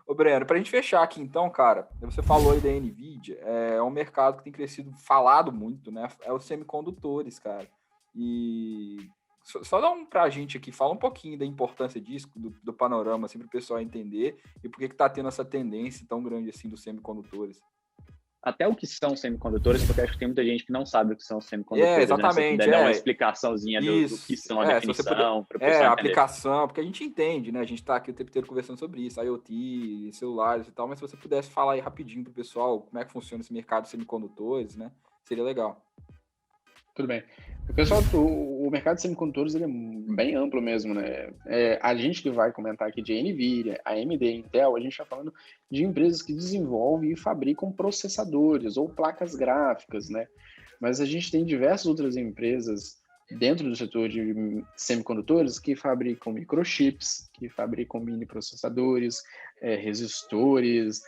Ô, Breno, para a gente fechar aqui então, cara, você falou aí da NVIDIA, é um mercado que tem crescido, falado muito, né? É os semicondutores, cara. E só dá pra gente aqui, fala um pouquinho da importância disso, do panorama, assim, para o pessoal entender e por que tá tendo essa tendência tão grande assim dos semicondutores. Até o que são semicondutores, porque acho que tem muita gente que não sabe o que são semicondutores, né? Se você puder Exatamente, dar uma explicaçãozinha do que Isso, são a se você puder. definição, para o pessoal A entender. aplicação, porque a gente entende, né? A gente tá aqui o tempo inteiro conversando sobre isso, IoT, celulares e tal, mas se você pudesse falar aí rapidinho pro pessoal como é que funciona esse mercado de semicondutores, né? Seria legal. Tudo bem. O pessoal, o mercado de semicondutores ele é bem amplo mesmo, né? A gente que vai comentar aqui de NVIDIA, AMD, Intel, a gente está falando de empresas que desenvolvem e fabricam processadores ou placas gráficas, né? Mas a gente tem diversas outras empresas dentro do setor de semicondutores que fabricam microchips, que fabricam mini processadores, resistores,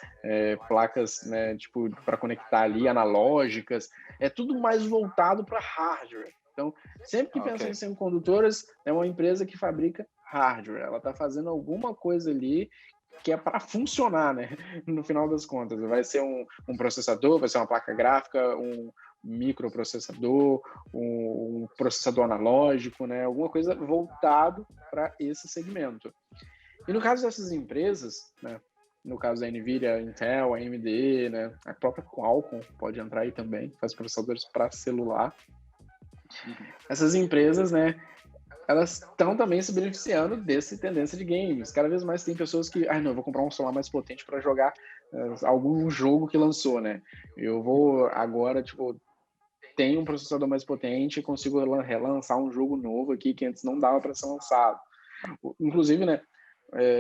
placas, né, tipo, para conectar ali, analógicas. É tudo mais voltado para hardware. Então, sempre que pensa em semicondutoras, é uma empresa que fabrica hardware. Ela está fazendo alguma coisa ali que é para funcionar, né? No final das contas, vai ser um processador, vai ser uma placa gráfica, um microprocessador, um processador analógico, né? Alguma coisa voltado para esse segmento. E no caso dessas empresas, né? No caso da NVIDIA, Intel, AMD, né? A própria Qualcomm pode entrar aí também, faz processadores para celular. Essas empresas, né? Elas estão também se beneficiando dessa tendência de games. Cada vez mais tem pessoas que, não, eu vou comprar um celular mais potente para jogar algum jogo que lançou, né? Eu vou agora, tipo, tem um processador mais potente e consigo relançar um jogo novo aqui que antes não dava para ser lançado. Inclusive, né,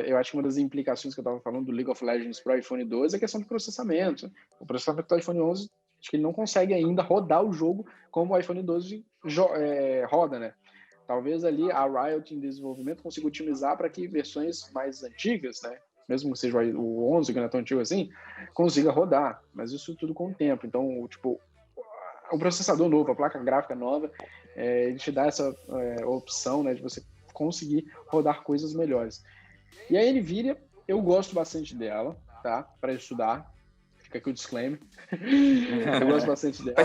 eu acho que uma das implicações que eu estava falando do League of Legends para o iPhone 12 é a questão de processamento. O processamento do iPhone 11, acho que ele não consegue ainda rodar o jogo como o iPhone 12 roda, né? Talvez ali a Riot em desenvolvimento consiga otimizar para que versões mais antigas, né, mesmo que seja o 11, que não é tão antigo assim, consiga rodar. Mas isso tudo com o tempo. Então, tipo, o processador novo, a placa gráfica nova, ele te dá essa opção, né, de você conseguir rodar coisas melhores. E a NVIDIA, eu gosto bastante dela, tá? Para estudar. Fica aqui o disclaimer. Eu gosto bastante dela. Para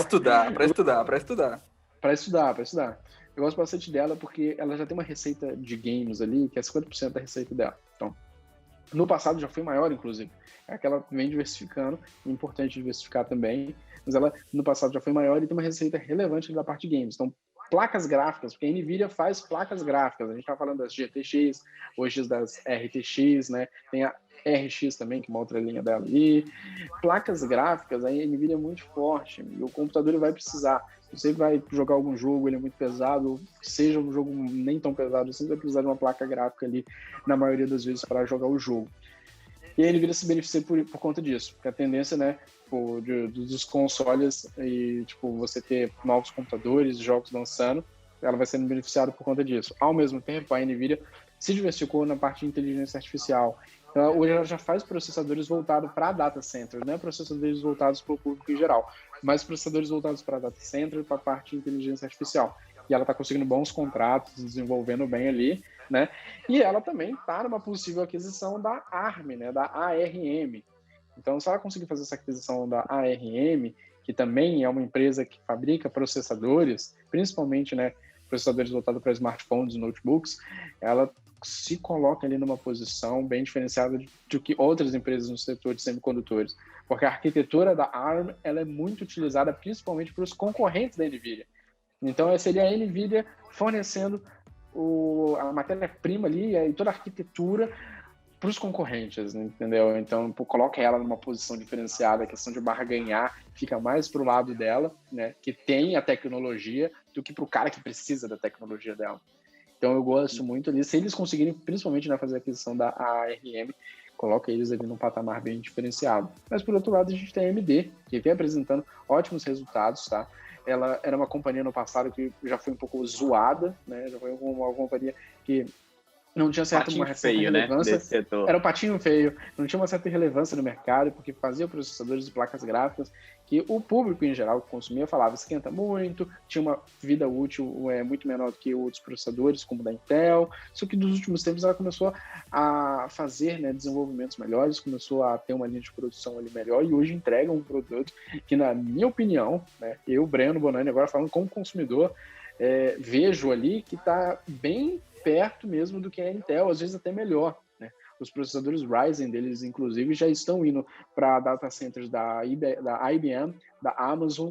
estudar. Eu gosto bastante dela porque ela já tem uma receita de games ali que é 50% da receita dela. Então, no passado já foi maior, inclusive. É que ela vem diversificando, é importante diversificar também, mas ela no passado já foi maior e tem uma receita relevante da parte de games. Então, placas gráficas, porque a NVIDIA faz placas gráficas. A gente está falando das GTX, hoje das RTX, né? Tem a RX também, que é uma outra linha dela ali. Placas gráficas, a NVIDIA é muito forte e o computador ele vai precisar. Você vai jogar algum jogo, ele é muito pesado, seja um jogo nem tão pesado, você vai precisar de uma placa gráfica ali, na maioria das vezes, para jogar o jogo. E a NVIDIA se beneficia por conta disso, porque a tendência, né, dos consoles e, tipo, você ter novos computadores, jogos lançando, ela vai sendo beneficiada por conta disso. Ao mesmo tempo, a NVIDIA se diversificou na parte de inteligência artificial. Então, hoje ela já faz processadores voltados para data center, não é processadores voltados para o público em geral, mas processadores voltados para data center, para a parte de inteligência artificial. E ela está conseguindo bons contratos, desenvolvendo bem ali, né? E ela também está numa possível aquisição da ARM, né? Da ARM. Então, se ela conseguir fazer essa aquisição da ARM, que também é uma empresa que fabrica processadores, principalmente, né, processadores voltados para smartphones e notebooks, ela se coloca ali numa posição bem diferenciada do que outras empresas no setor de semicondutores, porque a arquitetura da ARM ela é muito utilizada principalmente para os concorrentes da NVIDIA. Então, seria a NVIDIA fornecendo a matéria-prima ali e toda a arquitetura para os concorrentes, entendeu? Então, coloca ela numa posição diferenciada, a questão de barganhar fica mais para o lado dela, né, que tem a tecnologia, do que para o cara que precisa da tecnologia dela. Então, eu gosto muito ali. Se eles conseguirem, principalmente, na fazer a aquisição da ARM, coloca eles ali num patamar bem diferenciado. Mas, por outro lado, a gente tem a AMD, que vem apresentando ótimos resultados, tá? Ela era uma companhia no passado que já foi um pouco zoada, né? Já foi uma companhia que não tinha certa Patinho uma certa feio, né, relevância. desse setor. Era um patinho feio, não tinha uma certa relevância no mercado, porque fazia processadores e placas gráficas que o público em geral que consumia falava esquenta muito, tinha uma vida útil muito menor do que outros processadores, como o da Intel. Só que nos últimos tempos ela começou a fazer, né, desenvolvimentos melhores, começou a ter uma linha de produção ali melhor e hoje entrega um produto que, na minha opinião, né, eu, Breno Bonani, agora falando como consumidor, vejo ali que está bem perto mesmo do que a Intel, às vezes até melhor, né? Os processadores Ryzen deles, inclusive, já estão indo para data centers da IBM, da Amazon,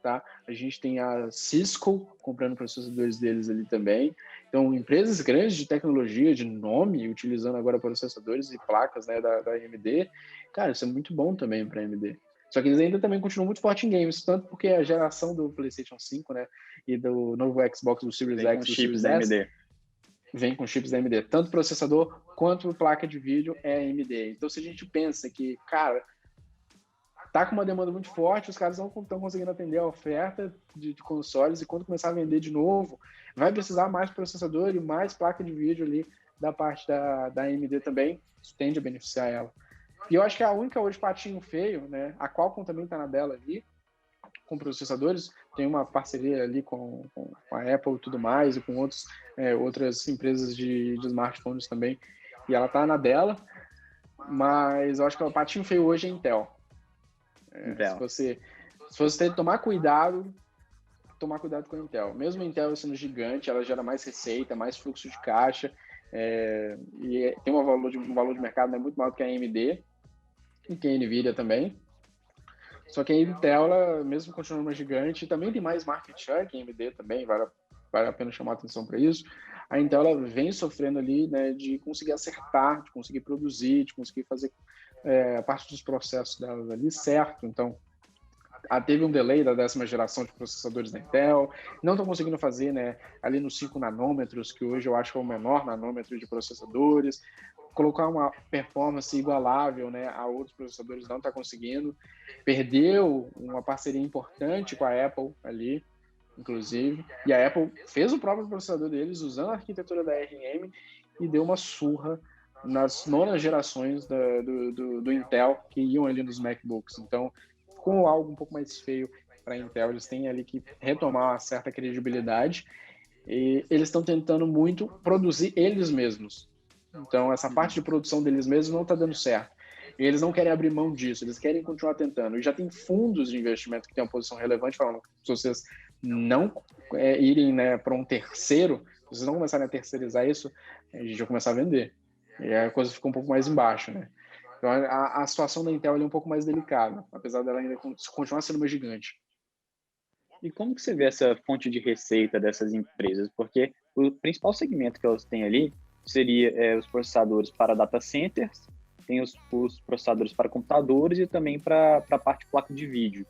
tá? A gente tem a Cisco comprando processadores deles ali também. Então, empresas grandes de tecnologia, de nome, utilizando agora processadores e placas, né, da AMD. Cara, isso é muito bom também para a AMD. Só que eles ainda também continuam muito forte em games, tanto porque a geração do PlayStation 5, né, e do novo Xbox, do Series X, do Series S, vem com chips da AMD. Tanto processador quanto placa de vídeo é AMD. Então, se a gente pensa que, cara, tá com uma demanda muito forte, os caras não estão conseguindo atender a oferta de consoles, e quando começar a vender de novo, vai precisar mais processador e mais placa de vídeo ali da parte da AMD também. Isso tende a beneficiar ela. E eu acho que a única hoje patinho feio, né? A Qualcomm também tá na dela ali, com processadores, tem uma parceria ali com a Apple e tudo mais, e com outras empresas de smartphones também, e ela tá na dela, mas eu acho que o patinho feio hoje é Intel. Se você tomar cuidado com a Intel. Mesmo a Intel sendo gigante, ela gera mais receita, mais fluxo de caixa, e tem um valor de mercado, né, muito maior do que a AMD, e tem a Nvidia também. Só que a Intel, ela, mesmo continuando uma gigante, também tem mais market share que a AMD também, vale a pena chamar a atenção para isso. A Intel, ela vem sofrendo ali, né, de conseguir acertar, de conseguir produzir, de conseguir fazer a parte dos processos delas ali certo. Então, teve um delay da 10ª geração de processadores da Intel, não estão conseguindo fazer, né, ali nos 5 nanômetros, que hoje eu acho que é o menor nanômetro de processadores, colocar uma performance igualável, né, a outros processadores, não está conseguindo. Perdeu uma parceria importante com a Apple ali, inclusive, e a Apple fez o próprio processador deles usando a arquitetura da ARM e deu uma surra nas 9ª gerações do Intel que iam ali nos MacBooks. Então, ficou algo um pouco mais feio para a Intel. Eles têm ali que retomar uma certa credibilidade e eles estão tentando muito produzir eles mesmos. Então, essa parte de produção deles mesmos não está dando certo. E eles não querem abrir mão disso, eles querem continuar tentando. E já tem fundos de investimento que têm uma posição relevante falando que se vocês não irem, né, para um terceiro, se vocês não começarem a terceirizar isso, a gente vai começar a vender. E aí a coisa fica um pouco mais embaixo, né? Então, a situação da Intel é um pouco mais delicada, apesar dela ainda continuar sendo uma gigante. E como que você vê essa fonte de receita dessas empresas? Porque o principal segmento que elas têm ali seria os processadores para data centers, tem os processadores para computadores e também para a parte de placa de vídeo.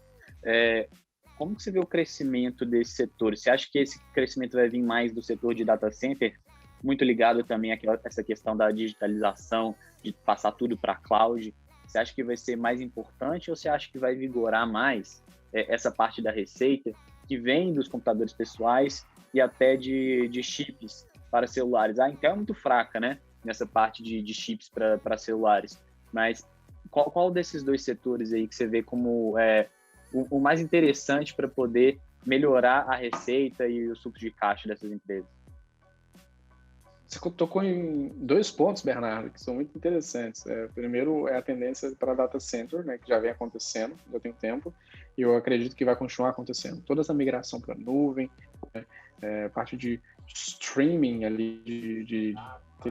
Como que você vê o crescimento desse setor? Você acha que esse crescimento vai vir mais do setor de data center, muito ligado também a essa questão da digitalização, de passar tudo para a cloud? Você acha que vai ser mais importante ou você acha que vai vigorar mais essa parte da receita que vem dos computadores pessoais e até de chips para celulares? A Intel é muito fraca, né, nessa parte de chips para celulares, mas qual desses dois setores aí que você vê como o mais interessante para poder melhorar a receita e o fluxo de caixa dessas empresas? Você tocou em 2 pontos, Bernardo, que são muito interessantes. Primeiro é a tendência para data center, né, que já vem acontecendo, já tem um tempo, e eu acredito que vai continuar acontecendo. Toda essa migração para nuvem, parte de streaming ali, de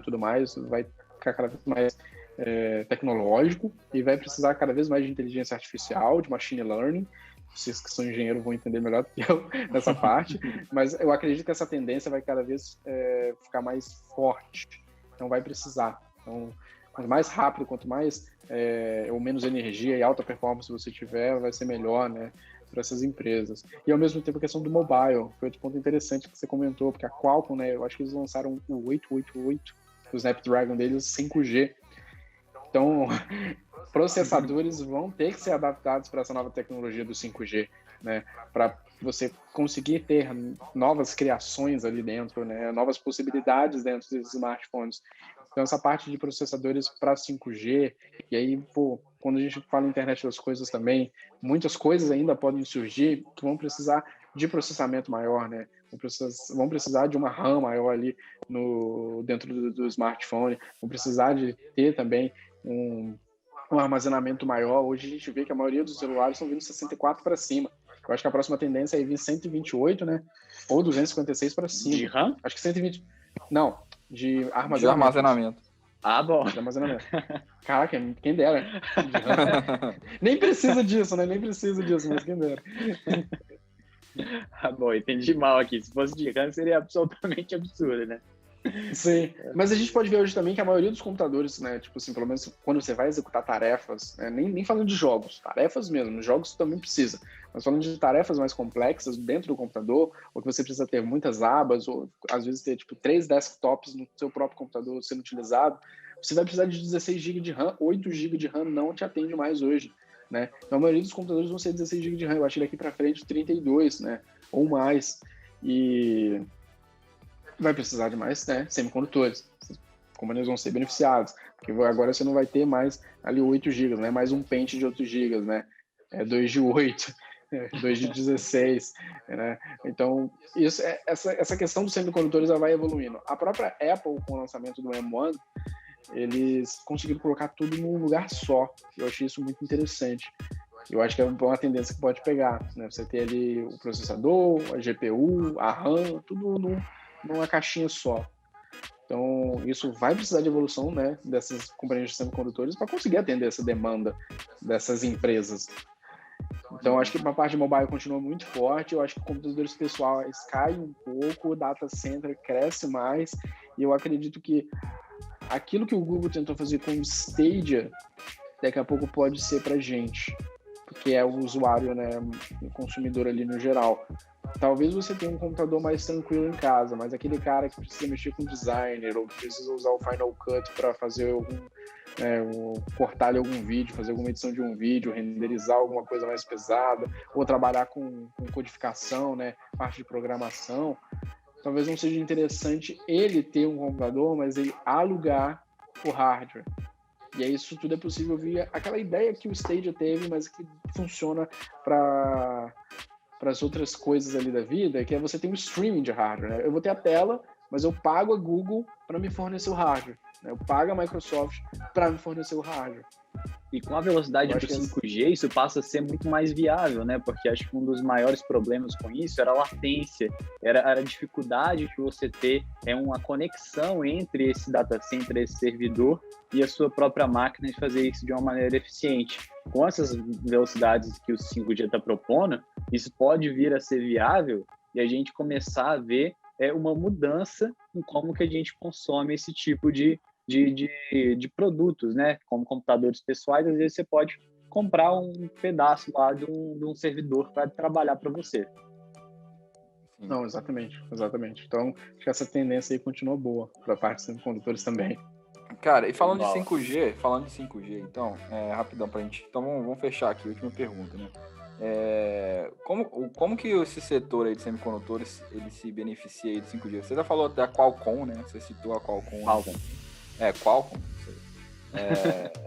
tudo mais, vai ficar cada vez mais tecnológico e vai precisar cada vez mais de inteligência artificial, de machine learning. Vocês que são engenheiros vão entender melhor do que eu nessa parte, mas eu acredito que essa tendência vai cada vez ficar mais forte, então vai precisar. Então, quanto mais rápido, quanto mais ou menos energia e alta performance você tiver, vai ser melhor, né, para essas empresas. E ao mesmo tempo a questão do mobile, foi outro ponto interessante que você comentou, porque a Qualcomm, né, eu acho que eles lançaram o 888, o Snapdragon deles 5G. Então, processadores vão ter que ser adaptados para essa nova tecnologia do 5G. né? Para você conseguir ter novas criações ali dentro, né? Novas possibilidades dentro desses smartphones. Então, essa parte de processadores para 5G, e aí, pô, quando a gente fala em internet das coisas também, muitas coisas ainda podem surgir que vão precisar de processamento maior, né? Vão precisar de uma RAM maior ali dentro do smartphone, vão precisar de ter também um armazenamento maior. Hoje a gente vê que a maioria dos celulares estão vindo 64 para cima. Eu acho que a próxima tendência é vir 128, né? Ou 256 para cima. De RAM? Acho que 120... Não, de armazenamento. De armazenamento. Ah, bom. De armazenamento. Caraca, quem dera. Nem precisa disso, né? Nem precisa disso, mas quem dera. Ah, bom, entendi mal aqui. Se fosse de RAM, seria absolutamente absurdo, né? Sim, mas a gente pode ver hoje também que a maioria dos computadores, né, tipo assim, pelo menos quando você vai executar tarefas, né, nem falando de jogos, tarefas mesmo, jogos também precisa, mas falando de tarefas mais complexas dentro do computador, ou que você precisa ter muitas abas, ou às vezes ter tipo 3 desktops no seu próprio computador sendo utilizado, você vai precisar de 16 GB de RAM, 8 GB de RAM não te atende mais hoje, né? Então a maioria dos computadores vão ser 16 GB de RAM, eu acho que daqui para frente 32, né, ou mais, e vai precisar de mais, né, semicondutores. As companhias vão ser beneficiadas, porque agora você não vai ter mais ali 8 GB, né, mais um pente de 8 GB, né, 2 de 8, 2 de 16, né, então essa questão dos semicondutores ela vai evoluindo. A própria Apple, com o lançamento do M1, eles conseguiram colocar tudo num lugar só. Eu achei isso muito interessante. Eu acho que é uma tendência que pode pegar, né, você ter ali o processador, a GPU, a RAM, tudo numa caixinha só. Então, isso vai precisar de evolução, né, dessas companhias de semicondutores para conseguir atender essa demanda dessas empresas. Então, acho que a parte de mobile continua muito forte, eu acho que computadores pessoais caem um pouco, o data center cresce mais, e eu acredito que aquilo que o Google tentou fazer com o Stadia, daqui a pouco pode ser para a gente, porque é o usuário, né, o consumidor ali no geral. Talvez você tenha um computador mais tranquilo em casa, mas aquele cara que precisa mexer com designer ou que precisa usar o Final Cut para fazer cortar ali algum vídeo, fazer alguma edição de um vídeo, renderizar alguma coisa mais pesada, ou trabalhar com codificação, né, parte de programação, talvez não seja interessante ele ter um computador, mas ele alugar o hardware. E aí isso tudo é possível via aquela ideia que o Stadia teve, mas que funciona para as outras coisas ali da vida, que é você ter um streaming de hardware, né? Eu vou ter a tela, mas eu pago a Google para me fornecer o hardware, né? Eu pago a Microsoft para me fornecer o hardware. E com a velocidade do 5G, isso passa a ser muito mais viável, né? Porque acho que um dos maiores problemas com isso era a latência, era a dificuldade de você ter uma conexão entre esse data center, esse servidor e a sua própria máquina de fazer isso de uma maneira eficiente. Com essas velocidades que o 5G está propondo, isso pode vir a ser viável e a gente começar a ver uma mudança em como que a gente consome esse tipo de produtos, né? Como computadores pessoais, às vezes você pode comprar um pedaço lá de um servidor para trabalhar para você. Não, exatamente. Então, acho que essa tendência aí continua boa para a parte de semicondutores também. Cara, e falando de 5G, então, rapidão pra gente. Então vamos fechar aqui, última pergunta, né? Como que esse setor aí de semicondutores ele se beneficia aí de 5G? Você já falou da Qualcomm, né? Você citou a Qualcomm. Qualcomm,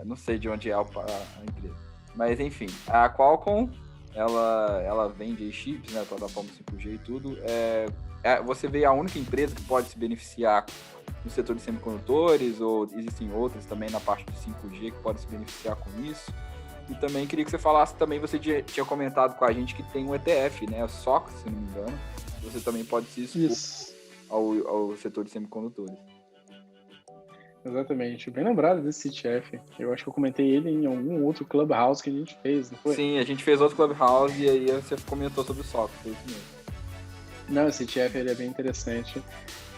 não sei de onde é a empresa. Mas enfim, a Qualcomm, ela vende chips, né, plataforma 5G e tudo. Você vê a única empresa que pode se beneficiar no setor de semicondutores, ou existem outras também na parte do 5G que podem se beneficiar com isso? E também queria que você falasse também, você tinha comentado com a gente que tem um ETF, né, o SOX, se não me engano. Você também pode se expor ao setor de semicondutores. Exatamente, bem lembrado desse ETF. Eu acho que eu comentei ele em algum outro Clubhouse que a gente fez, não foi? Sim, a gente fez outro Clubhouse e aí você comentou sobre o SOX, foi isso mesmo. Não, esse ETF ele é bem interessante.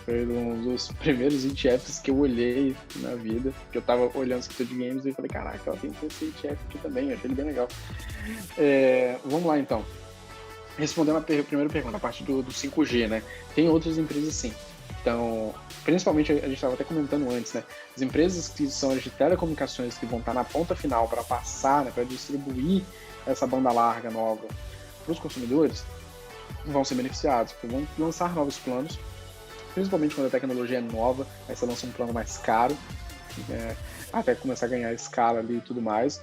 Foi um dos primeiros ETFs que eu olhei na vida, que eu tava olhando o setor de games e falei, caraca, tem esse ETF aqui também, eu achei ele bem legal. Vamos lá então. Respondendo a primeira pergunta, a parte do 5G, né? Tem outras empresas sim. Então, principalmente, a gente estava até comentando antes, né? As empresas que são as de telecomunicações que vão estar na ponta final para passar, né, para distribuir essa banda larga nova para os consumidores, vão ser beneficiados, porque vão lançar novos planos, principalmente quando a tecnologia é nova, aí você lança um plano mais caro, até começar a ganhar escala ali e tudo mais.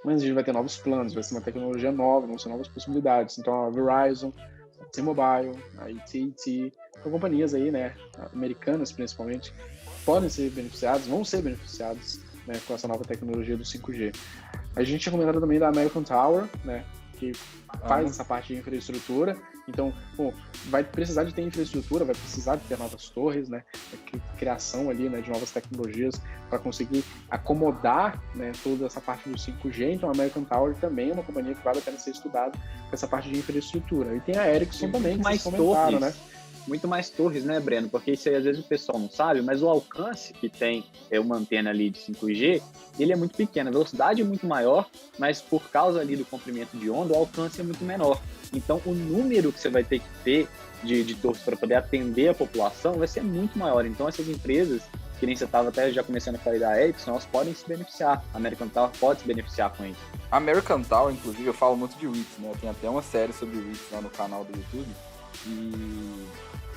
Mas a gente vai ter novos planos, vai ser uma tecnologia nova, vão ser novas possibilidades. Então a Verizon, a T-Mobile, a AT&T, são companhias aí, né, americanas principalmente, podem ser beneficiadas, vão ser beneficiadas, né, com essa nova tecnologia do 5G. A gente tinha comentado também da American Tower, né, que faz essa parte de infraestrutura. Então, vai precisar de ter infraestrutura, vai precisar de ter novas torres, né, criação ali, né, de novas tecnologias para conseguir acomodar, né, toda essa parte do 5G. Então, a American Tower também é uma companhia que vale a pena ser estudada com essa parte de infraestrutura. E tem a Ericsson também, que vocês comentaram, né? Muito mais torres, né, Breno? Porque isso aí às vezes o pessoal não sabe, mas o alcance que tem uma antena ali de 5G, ele é muito pequeno, a velocidade é muito maior, mas por causa ali do comprimento de onda, o alcance é muito menor. Então, o número que você vai ter que ter de torres para poder atender a população vai ser muito maior. Então, essas empresas, que nem você estava até já começando a falar da Ericsson, elas podem se beneficiar. A American Tower pode se beneficiar com isso. A American Tower, inclusive, eu falo muito de REITs, né? Tem até uma série sobre REITs lá no canal do YouTube. E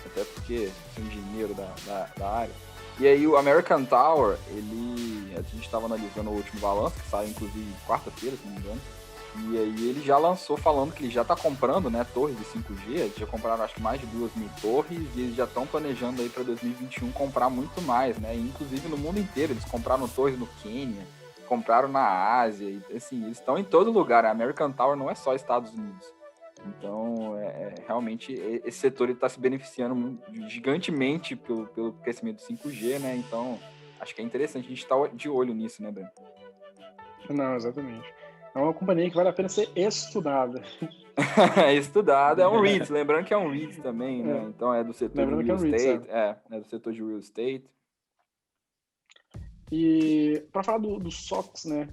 até porque sou engenheiro da área. E aí o American Tower, a gente estava analisando o último balanço, que saiu inclusive quarta-feira, se não me engano. E aí ele já lançou falando que ele já está comprando, né, torres de 5G, eles já compraram acho que mais de 2.000 torres, e eles já estão planejando aí para 2021 comprar muito mais, né, e, inclusive no mundo inteiro. Eles compraram torres no Quênia, compraram na Ásia, e, assim, eles estão em todo lugar. A American Tower não é só Estados Unidos. Então, realmente, esse setor está se beneficiando gigantemente pelo crescimento do 5G, né? Então, acho que é interessante a gente estar de olho nisso, né, Ben? Não, exatamente. É uma companhia que vale a pena ser estudada. Estudada, é um REIT, lembrando que é um REIT também, né? Então, é do setor de real estate. É do setor de real estate. E, para falar do SOX, né?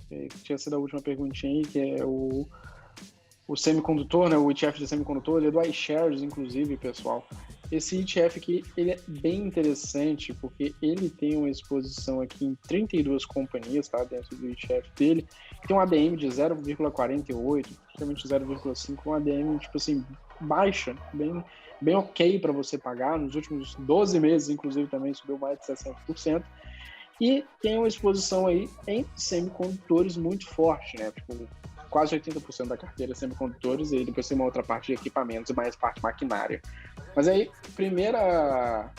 Que tinha sido a última perguntinha aí, que é o semicondutor, né, o ETF de semicondutor, ele é do iShares, inclusive, pessoal. Esse ETF aqui, ele é bem interessante, porque ele tem uma exposição aqui em 32 companhias, tá, dentro do ETF dele, tem um ADM de 0,48, praticamente 0,5, um ADM, tipo assim, baixa, bem ok para você pagar. Nos últimos 12 meses, inclusive, também subiu mais de 60%. E tem uma exposição aí em semicondutores muito forte, né, tipo, quase 80% da carteira semicondutores, e depois tem uma outra parte de equipamentos e mais parte maquinária. Mas aí, primeira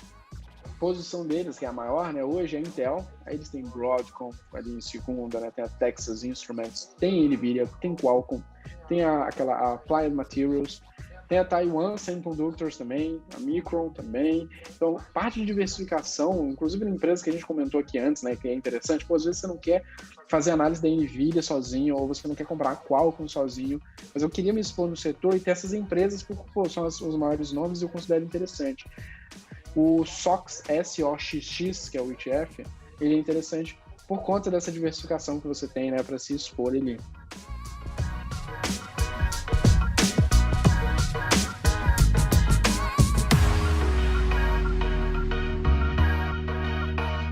posição deles, que é a maior, né, hoje é a Intel. Aí eles têm Broadcom ali em segunda, né, tem a Texas Instruments, tem a Nvidia, tem Qualcomm, tem a Applied Materials, tem a Taiwan Semiconductors também, a Micron também. Então, parte de diversificação, inclusive em empresas que a gente comentou aqui antes, né, que é interessante. Às vezes você não quer fazer análise da Nvidia sozinho, ou você não quer comprar a Qualcomm sozinho, mas eu queria me expor no setor e ter essas empresas, porque são os maiores nomes e eu considero interessante. O SOX, SOXX, que é o ETF, ele é interessante por conta dessa diversificação que você tem, né, para se expor ali.